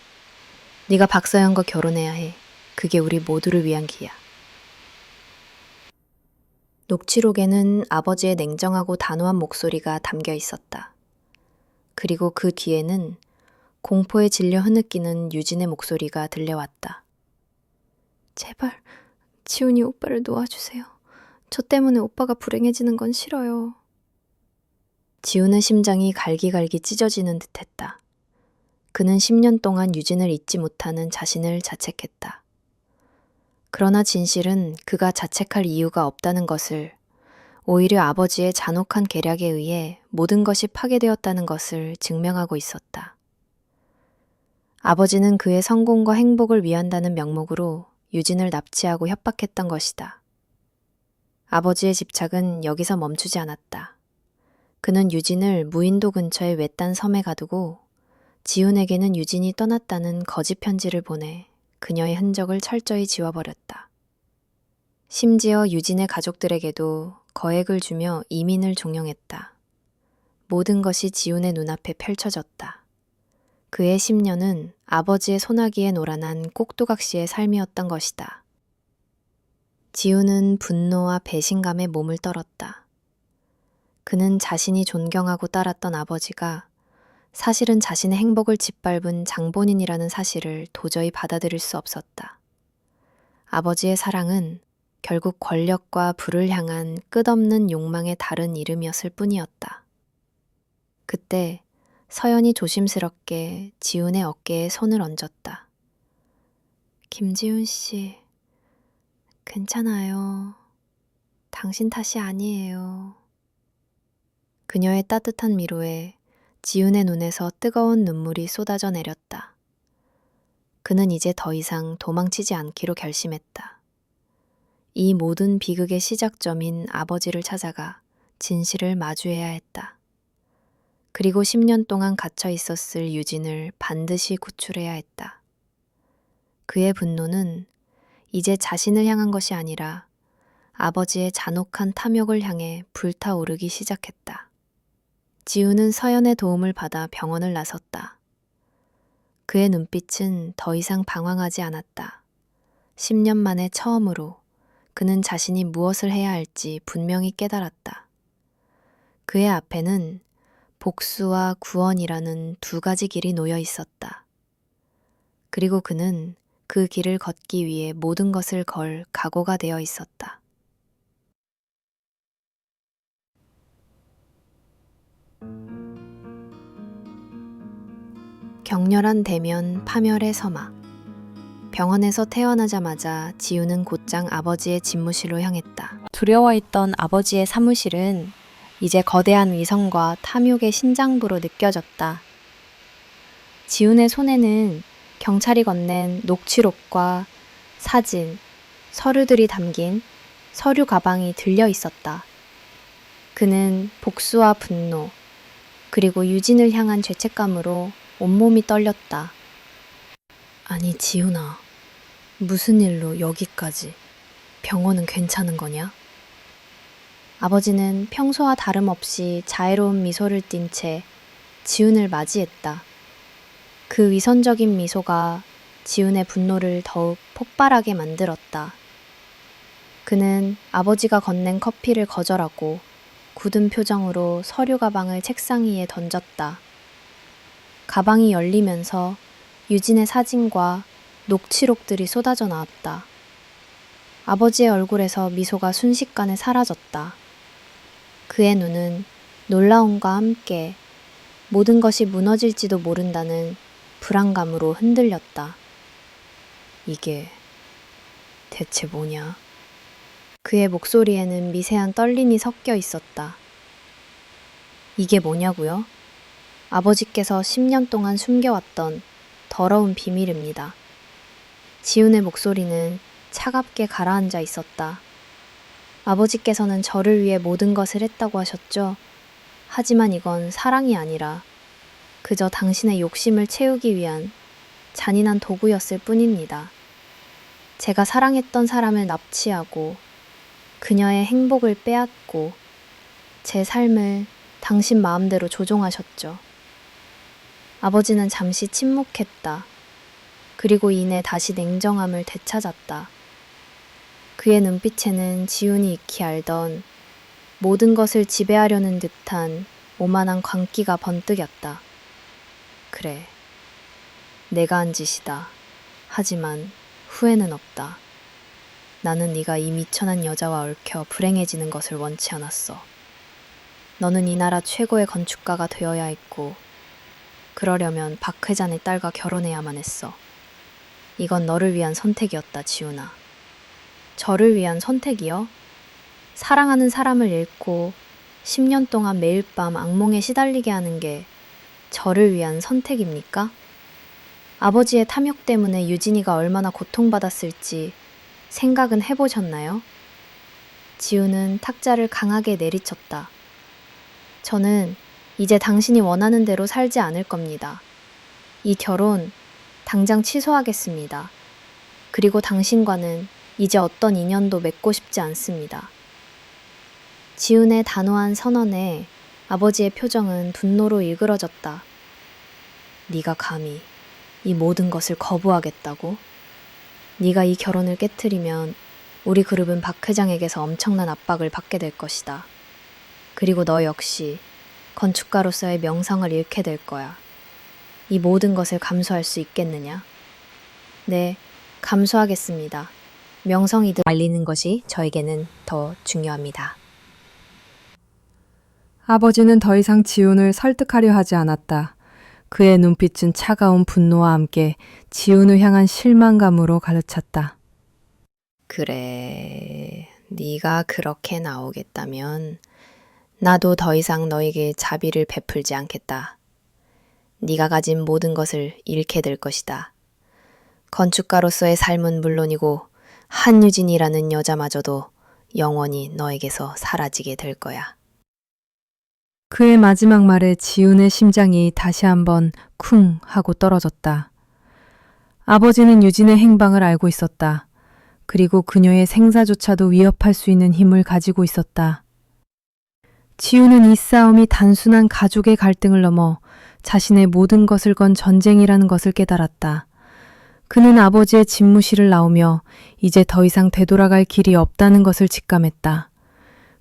네가 박서연과 결혼해야 해. 그게 우리 모두를 위한 길이야. 녹취록에는 아버지의 냉정하고 단호한 목소리가 담겨 있었다. 그리고 그 뒤에는 공포에 질려 흐느끼는 유진의 목소리가 들려왔다. 제발 지훈이 오빠를 놓아주세요. 저 때문에 오빠가 불행해지는 건 싫어요. 지훈의 심장이 갈기갈기 찢어지는 듯했다. 그는 10년 동안 유진을 잊지 못하는 자신을 자책했다. 그러나 진실은 그가 자책할 이유가 없다는 것을, 오히려 아버지의 잔혹한 계략에 의해 모든 것이 파괴되었다는 것을 증명하고 있었다. 아버지는 그의 성공과 행복을 위한다는 명목으로 유진을 납치하고 협박했던 것이다. 아버지의 집착은 여기서 멈추지 않았다. 그는 유진을 무인도 근처의 외딴 섬에 가두고 지훈에게는 유진이 떠났다는 거짓 편지를 보내 그녀의 흔적을 철저히 지워버렸다. 심지어 유진의 가족들에게도 거액을 주며 이민을 종용했다. 모든 것이 지훈의 눈앞에 펼쳐졌다. 그의 10년은 아버지의 소나기에 놀아난 꼭두각시의 삶이었던 것이다. 지훈은 분노와 배신감에 몸을 떨었다. 그는 자신이 존경하고 따랐던 아버지가 사실은 자신의 행복을 짓밟은 장본인이라는 사실을 도저히 받아들일 수 없었다. 아버지의 사랑은 결국 권력과 부를 향한 끝없는 욕망의 다른 이름이었을 뿐이었다. 그때 서연이 조심스럽게 지훈의 어깨에 손을 얹었다. 김지훈 씨, 괜찮아요. 당신 탓이 아니에요. 그녀의 따뜻한 위로에 지훈의 눈에서 뜨거운 눈물이 쏟아져 내렸다. 그는 이제 더 이상 도망치지 않기로 결심했다. 이 모든 비극의 시작점인 아버지를 찾아가 진실을 마주해야 했다. 그리고 10년 동안 갇혀 있었을 유진을 반드시 구출해야 했다. 그의 분노는 이제 자신을 향한 것이 아니라 아버지의 잔혹한 탐욕을 향해 불타오르기 시작했다. 지훈은 서연의 도움을 받아 병원을 나섰다. 그의 눈빛은 더 이상 방황하지 않았다. 10년 만에 처음으로 그는 자신이 무엇을 해야 할지 분명히 깨달았다. 그의 앞에는 복수와 구원이라는 두 가지 길이 놓여 있었다. 그리고 그는 그 길을 걷기 위해 모든 것을 걸 각오가 되어 있었다. 격렬한 대면 파멸의 서막. 병원에서 퇴원하자마자 지훈은 곧장 아버지의 집무실로 향했다. 두려워했던 아버지의 사무실은 이제 거대한 위성과 탐욕의 신장부로 느껴졌다. 지훈의 손에는 경찰이 건넨 녹취록과 사진, 서류들이 담긴 서류 가방이 들려 있었다. 그는 복수와 분노, 그리고 유진을 향한 죄책감으로 온몸이 떨렸다. 아니, 지훈아. 무슨 일로 여기까지? 병원은 괜찮은 거냐? 아버지는 평소와 다름없이 자애로운 미소를 띤 채 지훈을 맞이했다. 그 위선적인 미소가 지훈의 분노를 더욱 폭발하게 만들었다. 그는 아버지가 건넨 커피를 거절하고 굳은 표정으로 서류 가방을 책상 위에 던졌다. 가방이 열리면서 유진의 사진과 녹취록들이 쏟아져 나왔다. 아버지의 얼굴에서 미소가 순식간에 사라졌다. 그의 눈은 놀라움과 함께 모든 것이 무너질지도 모른다는 불안감으로 흔들렸다. 이게 대체 뭐냐? 그의 목소리에는 미세한 떨림이 섞여 있었다. 이게 뭐냐고요? 아버지께서 10년 동안 숨겨왔던 더러운 비밀입니다. 지훈의 목소리는 차갑게 가라앉아 있었다. 아버지께서는 저를 위해 모든 것을 했다고 하셨죠? 하지만 이건 사랑이 아니라 그저 당신의 욕심을 채우기 위한 잔인한 도구였을 뿐입니다. 제가 사랑했던 사람을 납치하고 그녀의 행복을 빼앗고 제 삶을 당신 마음대로 조종하셨죠. 아버지는 잠시 침묵했다. 그리고 이내 다시 냉정함을 되찾았다. 그의 눈빛에는 지훈이 익히 알던 모든 것을 지배하려는 듯한 오만한 광기가 번뜩였다. 그래, 내가 한 짓이다. 하지만 후회는 없다. 나는 네가 이 미천한 여자와 얽혀 불행해지는 것을 원치 않았어. 너는 이 나라 최고의 건축가가 되어야 했고 그러려면 박 회장의 딸과 결혼해야만 했어. 이건 너를 위한 선택이었다, 지훈아. 저를 위한 선택이요? 사랑하는 사람을 잃고 10년 동안 매일 밤 악몽에 시달리게 하는 게 저를 위한 선택입니까? 아버지의 탐욕 때문에 유진이가 얼마나 고통받았을지 생각은 해보셨나요? 지훈은 탁자를 강하게 내리쳤다. 저는 이제 당신이 원하는 대로 살지 않을 겁니다. 이 결혼 당장 취소하겠습니다. 그리고 당신과는 이제 어떤 인연도 맺고 싶지 않습니다. 지훈의 단호한 선언에 아버지의 표정은 분노로 일그러졌다. 네가 감히 이 모든 것을 거부하겠다고? 네가 이 결혼을 깨트리면 우리 그룹은 박 회장에게서 엄청난 압박을 받게 될 것이다. 그리고 너 역시 건축가로서의 명성을 잃게 될 거야. 이 모든 것을 감수할 수 있겠느냐? 네, 감수하겠습니다. 명성이든 알리는 것이 저에게는 더 중요합니다. 아버지는 더 이상 지훈을 설득하려 하지 않았다. 그의 눈빛은 차가운 분노와 함께 지훈을 향한 실망감으로 가득찼다. 그래, 네가 그렇게 나오겠다면 나도 더 이상 너에게 자비를 베풀지 않겠다. 네가 가진 모든 것을 잃게 될 것이다. 건축가로서의 삶은 물론이고 한유진이라는 여자마저도 영원히 너에게서 사라지게 될 거야. 그의 마지막 말에 지훈의 심장이 다시 한번 쿵 하고 떨어졌다. 아버지는 유진의 행방을 알고 있었다. 그리고 그녀의 생사조차도 위협할 수 있는 힘을 가지고 있었다. 지훈은 이 싸움이 단순한 가족의 갈등을 넘어 자신의 모든 것을 건 전쟁이라는 것을 깨달았다. 그는 아버지의 집무실을 나오며 이제 더 이상 되돌아갈 길이 없다는 것을 직감했다.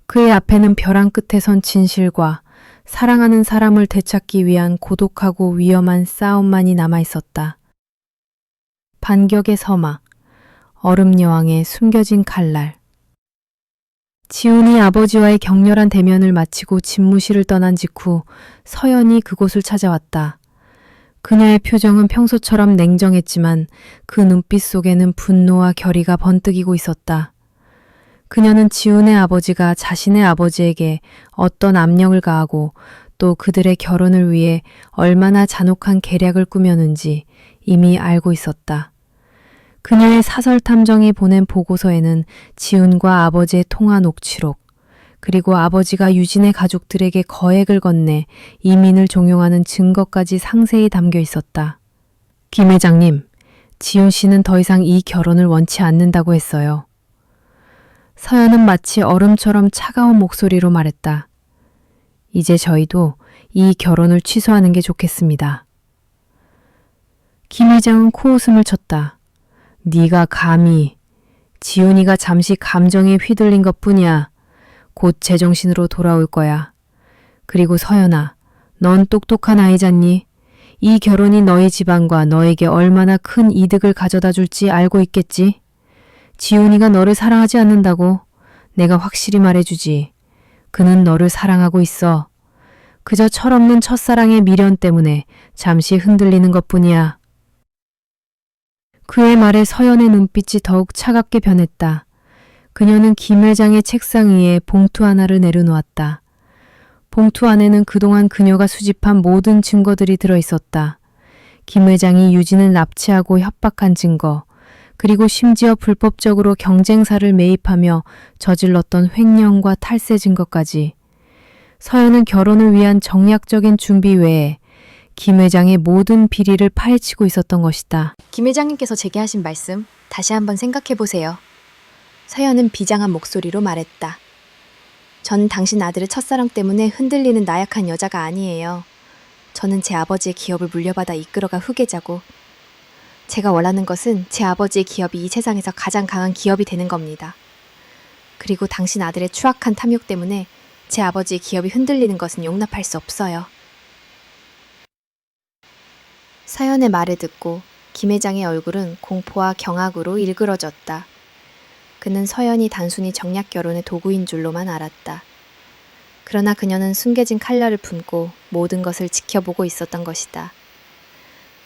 그의 앞에는 벼랑 끝에 선 진실과 사랑하는 사람을 되찾기 위한 고독하고 위험한 싸움만이 남아 있었다. 반격의 서막, 얼음 여왕의 숨겨진 칼날. 지훈이 아버지와의 격렬한 대면을 마치고 집무실을 떠난 직후 서연이 그곳을 찾아왔다. 그녀의 표정은 평소처럼 냉정했지만 그 눈빛 속에는 분노와 결의가 번뜩이고 있었다. 그녀는 지훈의 아버지가 자신의 아버지에게 어떤 압력을 가하고 또 그들의 결혼을 위해 얼마나 잔혹한 계략을 꾸몄는지 이미 알고 있었다. 그녀의 사설 탐정이 보낸 보고서에는 지훈과 아버지의 통화 녹취록, 그리고 아버지가 유진의 가족들에게 거액을 건네 이민을 종용하는 증거까지 상세히 담겨 있었다. 김 회장님, 지훈 씨는 더 이상 이 결혼을 원치 않는다고 했어요. 서연은 마치 얼음처럼 차가운 목소리로 말했다. 이제 저희도 이 결혼을 취소하는 게 좋겠습니다. 김 회장은 코웃음을 쳤다. 네가 감히... 지훈이가 잠시 감정에 휘둘린 것뿐이야. 곧 제정신으로 돌아올 거야. 그리고 서연아, 넌 똑똑한 아이잖니? 이 결혼이 너희 집안과 너에게 얼마나 큰 이득을 가져다 줄지 알고 있겠지? 지훈이가 너를 사랑하지 않는다고 내가 확실히 말해주지. 그는 너를 사랑하고 있어. 그저 철없는 첫사랑의 미련 때문에 잠시 흔들리는 것뿐이야. 그의 말에 서연의 눈빛이 더욱 차갑게 변했다. 그녀는 김 회장의 책상 위에 봉투 하나를 내려놓았다. 봉투 안에는 그동안 그녀가 수집한 모든 증거들이 들어있었다. 김 회장이 유진을 납치하고 협박한 증거, 그리고 심지어 불법적으로 경쟁사를 매입하며 저질렀던 횡령과 탈세 증거까지. 서연은 결혼을 위한 정략적인 준비 외에 김 회장의 모든 비리를 파헤치고 있었던 것이다. 김 회장님께서 제게 하신 말씀 다시 한번 생각해 보세요. 서연은 비장한 목소리로 말했다. 전 당신 아들의 첫사랑 때문에 흔들리는 나약한 여자가 아니에요. 저는 제 아버지의 기업을 물려받아 이끌어가 후계자고, 제가 원하는 것은 제 아버지의 기업이 이 세상에서 가장 강한 기업이 되는 겁니다. 그리고 당신 아들의 추악한 탐욕 때문에 제 아버지의 기업이 흔들리는 것은 용납할 수 없어요. 서연의 말을 듣고 김 회장의 얼굴은 공포와 경악으로 일그러졌다. 그는 서연이 단순히 정략 결혼의 도구인 줄로만 알았다. 그러나 그녀는 숨겨진 칼날을 품고 모든 것을 지켜보고 있었던 것이다.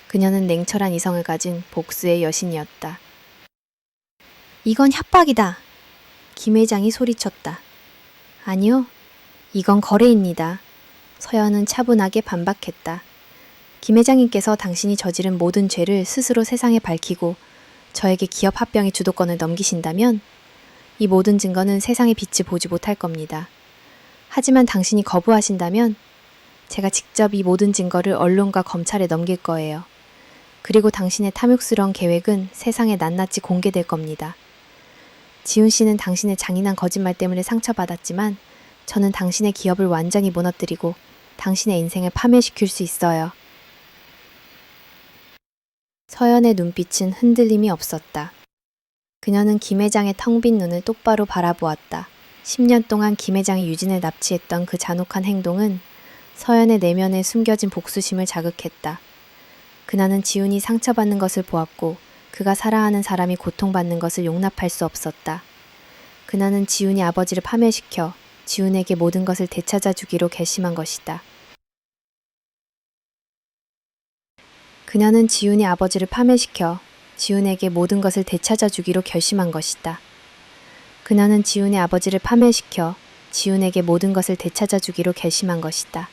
그녀는 냉철한 이성을 가진 복수의 여신이었다. 이건 협박이다. 김 회장이 소리쳤다. 아니요, 이건 거래입니다. 서연은 차분하게 반박했다. 김 회장님께서 당신이 저지른 모든 죄를 스스로 세상에 밝히고 저에게 기업 합병의 주도권을 넘기신다면 이 모든 증거는 세상의 빛을 보지 못할 겁니다. 하지만 당신이 거부하신다면 제가 직접 이 모든 증거를 언론과 검찰에 넘길 거예요. 그리고 당신의 탐욕스러운 계획은 세상에 낱낱이 공개될 겁니다. 지훈 씨는 당신의 잔인한 거짓말 때문에 상처받았지만 저는 당신의 기업을 완전히 무너뜨리고 당신의 인생을 파멸시킬 수 있어요. 서연의 눈빛은 흔들림이 없었다. 그녀는 김 회장의 텅 빈 눈을 똑바로 바라보았다. 10년 동안 김 회장이 유진을 납치했던 그 잔혹한 행동은 서연의 내면에 숨겨진 복수심을 자극했다. 그녀는 지훈이 상처받는 것을 보았고 그가 사랑하는 사람이 고통받는 것을 용납할 수 없었다. 그녀는 지훈이 아버지를 파멸시켜 지훈에게 모든 것을 되찾아 주기로 결심한 것이다. 그녀는 지훈이 아버지를 파멸시켜 지훈에게 모든 것을 되찾아 주기로 결심한 것이다. 그녀는 지훈의 아버지를 파멸시켜 지훈에게 모든 것을 되찾아 주기로 결심한 것이다.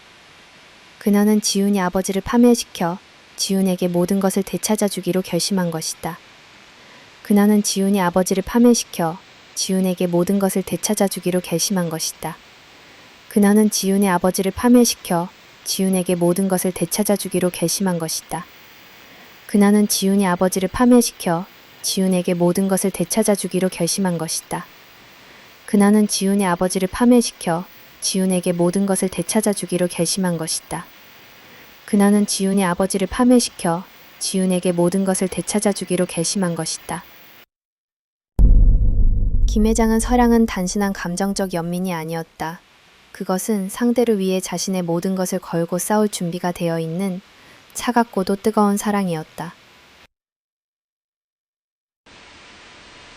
그녀는 지훈이 아버지를 파멸시켜 지훈에게 모든 것을 되찾아 주기로 결심한 것이다. 그녀는 지훈이 아버지를 파멸시켜 지훈에게 모든 것을 되찾아 주기로 결심한 것이다. 그녀는 지훈의 아버지를 파멸시켜 지훈에게 모든 것을 되찾아 주기로 결심한 것이다. 그녀는 지훈이 아버지를 파멸시켜 지훈에게 모든 것을 되찾아 주기로 결심한 것이다. 그녀는 지훈의 아버지를 파멸시켜 지훈에게 모든 것을 되찾아 주기로 결심한 것이다. 그녀는 지훈의 아버지를 파멸시켜 지훈에게 모든 것을 되찾아 주기로 결심한 것이다. 김 회장은 서량은 단순한 감정적 연민이 아니었다. 그것은 상대를 위해 자신의 모든 것을 걸고 싸울 준비가 되어 있는 차갑고도 뜨거운 사랑이었다.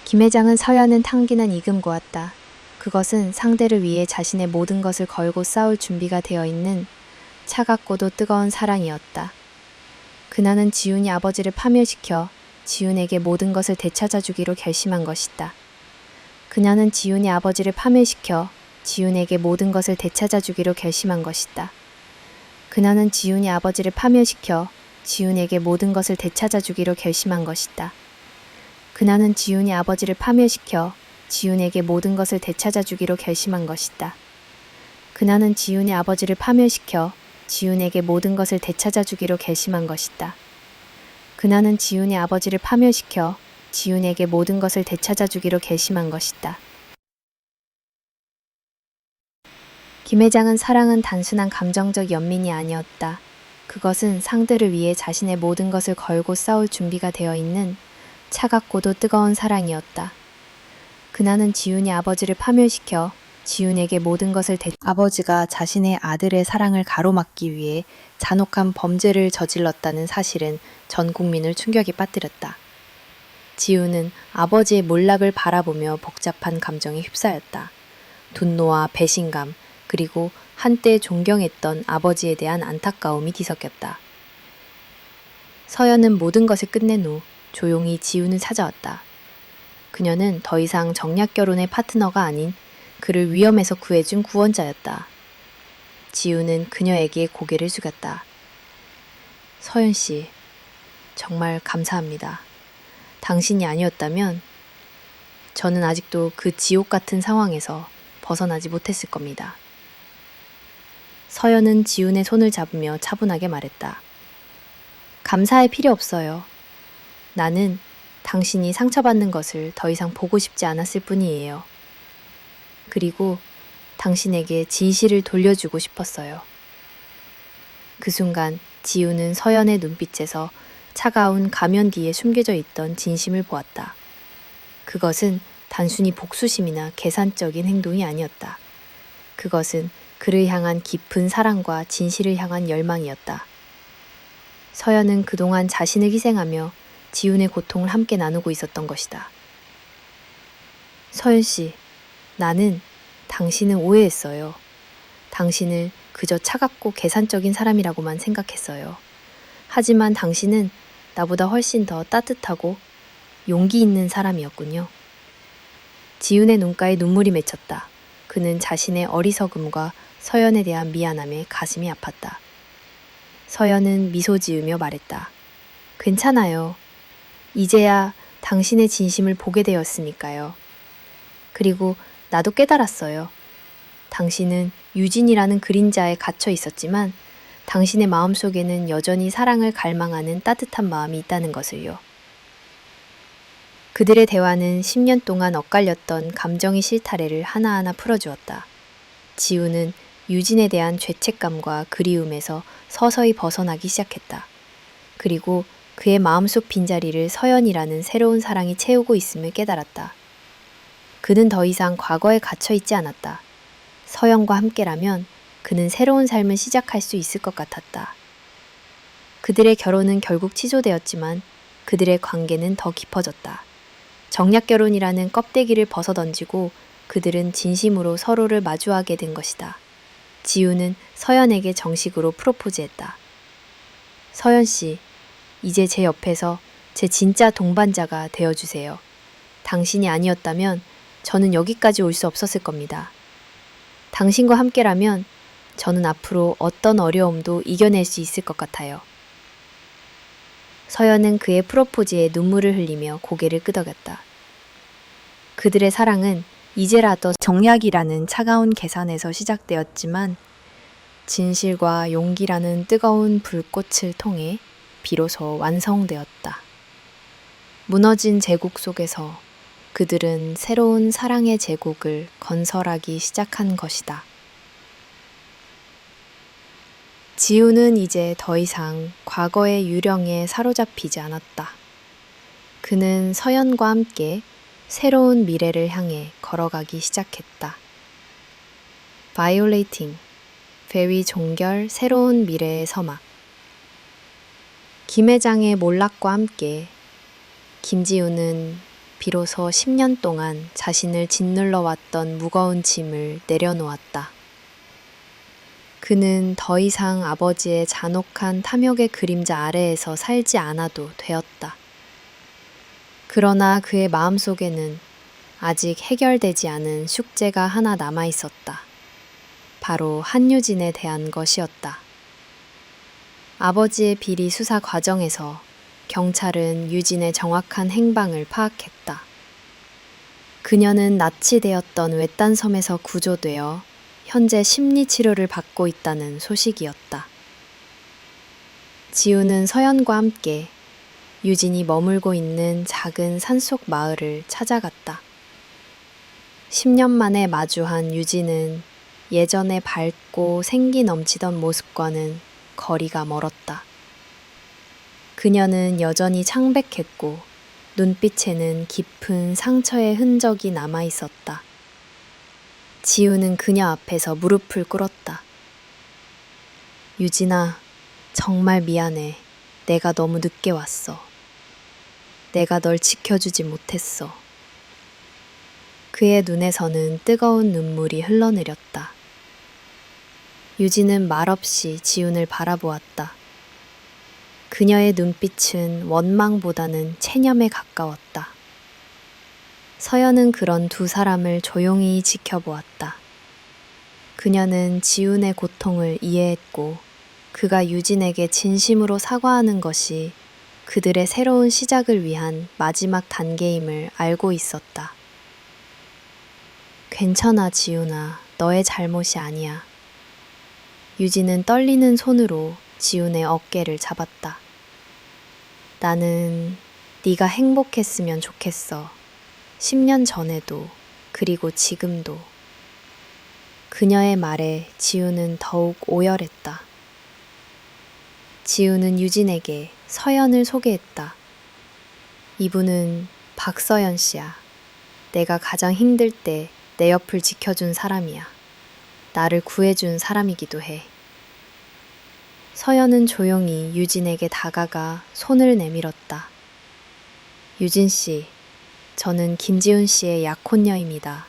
김 회장은 서연은 탕기는 이금 고았다. 그것은 상대를 위해 자신의 모든 것을 걸고 싸울 준비가 되어 있는 차갑고도 뜨거운 사랑이었다. 그녀는 지훈이 아버지를 파멸시켜 지훈에게 모든 것을 되찾아 주기로 결심한 것이다. 그녀는 지훈이 아버지를 파멸시켜 지훈에게 모든 것을 되찾아 주기로 결심한 것이다. 그녀는 지훈이 아버지를 파멸시켜 지훈에게 모든 것을 되찾아 주기로 결심한 것이다. 그녀는 지훈이 아버지를 파멸시켜 지훈에게 모든 것을 되찾아 주기로 결심한 것이다. 그녀는 지훈이 아버지를 파멸시켜 지훈에게 모든 것을 되찾아 주기로 결심한 것이다. 그녀는 지훈이 아버지를 파멸시켜 지훈에게 모든 것을 되찾아 주기로 결심한 것이다. 김 회장은 사랑은 단순한 감정적 연민이 아니었다. 그것은 상대를 위해 자신의 모든 것을 걸고 싸울 준비가 되어 있는 차갑고도 뜨거운 사랑이었다. 그나는 지훈이 아버지를 파멸시켜 지훈에게 모든 것을 아버지가 자신의 아들의 사랑을 가로막기 위해 잔혹한 범죄를 저질렀다는 사실은 전 국민을 충격에 빠뜨렸다. 지훈은 아버지의 몰락을 바라보며 복잡한 감정에 휩싸였다. 분노와 배신감, 그리고 한때 존경했던 아버지에 대한 안타까움이 뒤섞였다. 서연은 모든 것을 끝낸 후 조용히 지훈을 찾아왔다. 그녀는 더 이상 정략 결혼의 파트너가 아닌 그를 위험에서 구해준 구원자였다. 지훈은 그녀에게 고개를 숙였다. 서연 씨, 정말 감사합니다. 당신이 아니었다면 저는 아직도 그 지옥 같은 상황에서 벗어나지 못했을 겁니다. 서연은 지훈의 손을 잡으며 차분하게 말했다. 감사할 필요 없어요. 나는 당신이 상처받는 것을 더 이상 보고 싶지 않았을 뿐이에요. 그리고 당신에게 진실을 돌려주고 싶었어요. 그 순간 지훈은 서연의 눈빛에서 차가운 가면 뒤에 숨겨져 있던 진심을 보았다. 그것은 단순히 복수심이나 계산적인 행동이 아니었다. 그것은 그를 향한 깊은 사랑과 진실을 향한 열망이었다. 서연은 그동안 자신을 희생하며 지훈의 고통을 함께 나누고 있었던 것이다. 서연 씨, 나는 당신을 오해했어요. 당신을 그저 차갑고 계산적인 사람이라고만 생각했어요. 하지만 당신은 나보다 훨씬 더 따뜻하고 용기 있는 사람이었군요. 지훈의 눈가에 눈물이 맺혔다. 그는 자신의 어리석음과 서연에 대한 미안함에 가슴이 아팠다. 서연은 미소 지으며 말했다. 괜찮아요. 이제야 당신의 진심을 보게 되었으니까요. 그리고 나도 깨달았어요. 당신은 유진이라는 그림자에 갇혀 있었지만 당신의 마음속에는 여전히 사랑을 갈망하는 따뜻한 마음이 있다는 것을요. 그들의 대화는 10년 동안 엇갈렸던 감정의 실타래를 하나하나 풀어주었다. 지훈은 유진에 대한 죄책감과 그리움에서 서서히 벗어나기 시작했다. 그리고 그의 마음속 빈자리를 서연이라는 새로운 사랑이 채우고 있음을 깨달았다. 그는 더 이상 과거에 갇혀 있지 않았다. 서연과 함께라면 그는 새로운 삶을 시작할 수 있을 것 같았다. 그들의 결혼은 결국 취소되었지만 그들의 관계는 더 깊어졌다. 정략 결혼이라는 껍데기를 벗어던지고 그들은 진심으로 서로를 마주하게 된 것이다. 지훈은 서연에게 정식으로 프로포즈했다. 서연 씨, 이제 제 옆에서 제 진짜 동반자가 되어주세요. 당신이 아니었다면 저는 여기까지 올 수 없었을 겁니다. 당신과 함께라면 저는 앞으로 어떤 어려움도 이겨낼 수 있을 것 같아요. 서연은 그의 프로포즈에 눈물을 흘리며 고개를 끄덕였다. 그들의 사랑은 이제라도 정략이라는 차가운 계산에서 시작되었지만 진실과 용기라는 뜨거운 불꽃을 통해 비로소 완성되었다. 무너진 제국 속에서 그들은 새로운 사랑의 제국을 건설하기 시작한 것이다. 지훈은 이제 더 이상 과거의 유령에 사로잡히지 않았다. 그는 서연과 함께 새로운 미래를 향해 걸어가기 시작했다. 바이올레이팅, 베리 종결 새로운 미래의 서막. 김 회장의 몰락과 함께 김지훈은 비로소 10년 동안 자신을 짓눌러 왔던 무거운 짐을 내려놓았다. 그는 더 이상 아버지의 잔혹한 탐욕의 그림자 아래에서 살지 않아도 되었다. 그러나 그의 마음속에는 아직 해결되지 않은 숙제가 하나 남아 있었다. 바로 한유진에 대한 것이었다. 아버지의 비리 수사 과정에서 경찰은 유진의 정확한 행방을 파악했다. 그녀는 납치되었던 외딴 섬에서 구조되어 현재 심리치료를 받고 있다는 소식이었다. 지훈은 서연과 함께 유진이 머물고 있는 작은 산속 마을을 찾아갔다. 10년 만에 마주한 유진은 예전에 밝고 생기 넘치던 모습과는 거리가 멀었다. 그녀는 여전히 창백했고 눈빛에는 깊은 상처의 흔적이 남아 있었다. 지우는 그녀 앞에서 무릎을 꿇었다. 유진아, 정말 미안해. 내가 너무 늦게 왔어. 내가 널 지켜주지 못했어. 그의 눈에서는 뜨거운 눈물이 흘러내렸다. 유진은 말없이 지훈을 바라보았다. 그녀의 눈빛은 원망보다는 체념에 가까웠다. 서연은 그런 두 사람을 조용히 지켜보았다. 그녀는 지훈의 고통을 이해했고 그가 유진에게 진심으로 사과하는 것이 그들의 새로운 시작을 위한 마지막 단계임을 알고 있었다. 괜찮아, 지훈아. 너의 잘못이 아니야. 유진은 떨리는 손으로 지훈의 어깨를 잡았다. 나는 네가 행복했으면 좋겠어. 10년 전에도, 그리고 지금도. 그녀의 말에 지훈은 더욱 오열했다. 지훈은 유진에게 서연을 소개했다. 이분은 박서연 씨야. 내가 가장 힘들 때 내 옆을 지켜준 사람이야. 나를 구해준 사람이기도 해. 서연은 조용히 유진에게 다가가 손을 내밀었다. 유진 씨, 저는 김지훈 씨의 약혼녀입니다.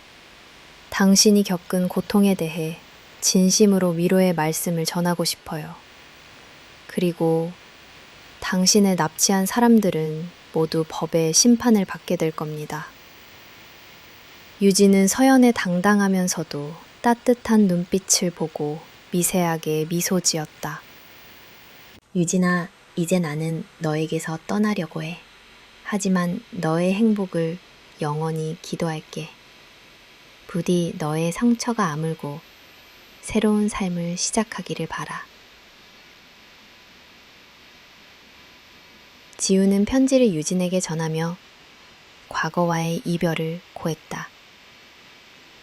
당신이 겪은 고통에 대해 진심으로 위로의 말씀을 전하고 싶어요. 그리고 당신을 납치한 사람들은 모두 법의 심판을 받게 될 겁니다. 유진은 서연의 당당하면서도 따뜻한 눈빛을 보고 미세하게 미소 지었다. 유진아, 이제 나는 너에게서 떠나려고 해. 하지만 너의 행복을 영원히 기도할게. 부디 너의 상처가 아물고 새로운 삶을 시작하기를 바라. 지우는 편지를 유진에게 전하며 과거와의 이별을 고했다.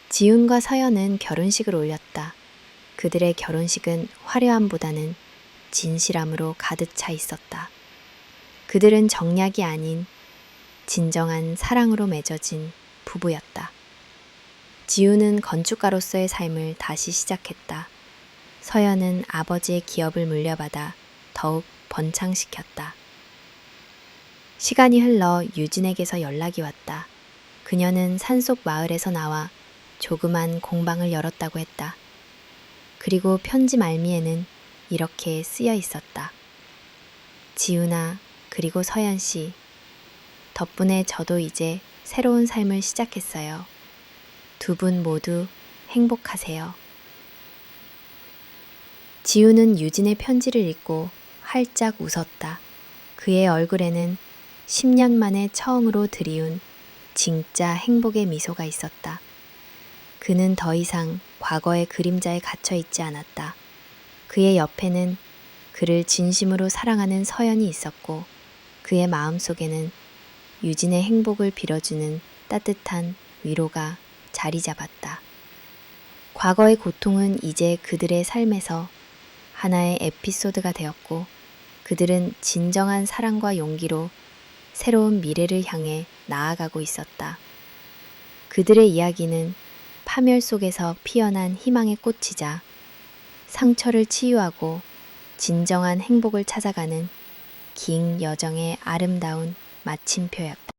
지훈과 서연은 결혼식을 올렸다. 그들의 결혼식은 화려함보다는 진실함으로 가득 차 있었다. 그들은 정략이 아닌 진정한 사랑으로 맺어진 부부였다. 지훈은 건축가로서의 삶을 다시 시작했다. 서연은 아버지의 기업을 물려받아 더욱 번창시켰다. 시간이 흘러 유진에게서 연락이 왔다. 그녀는 산속 마을에서 나와 조그만 공방을 열었다고 했다. 그리고 편지 말미에는 이렇게 쓰여 있었다. 지훈아, 그리고 서연 씨, 덕분에 저도 이제 새로운 삶을 시작했어요. 두 분 모두 행복하세요. 지훈은 유진의 편지를 읽고 활짝 웃었다. 그의 얼굴에는 10년 만에 처음으로 드리운 진짜 행복의 미소가 있었다. 그는 더 이상 과거의 그림자에 갇혀 있지 않았다. 그의 옆에는 그를 진심으로 사랑하는 서연이 있었고 그의 마음속에는 유진의 행복을 빌어주는 따뜻한 위로가 자리 잡았다. 과거의 고통은 이제 그들의 삶에서 하나의 에피소드가 되었고 그들은 진정한 사랑과 용기로 새로운 미래를 향해 나아가고 있었다. 그들의 이야기는 파멸 속에서 피어난 희망의 꽃이자 상처를 치유하고 진정한 행복을 찾아가는 긴 여정의 아름다운 마침표였다.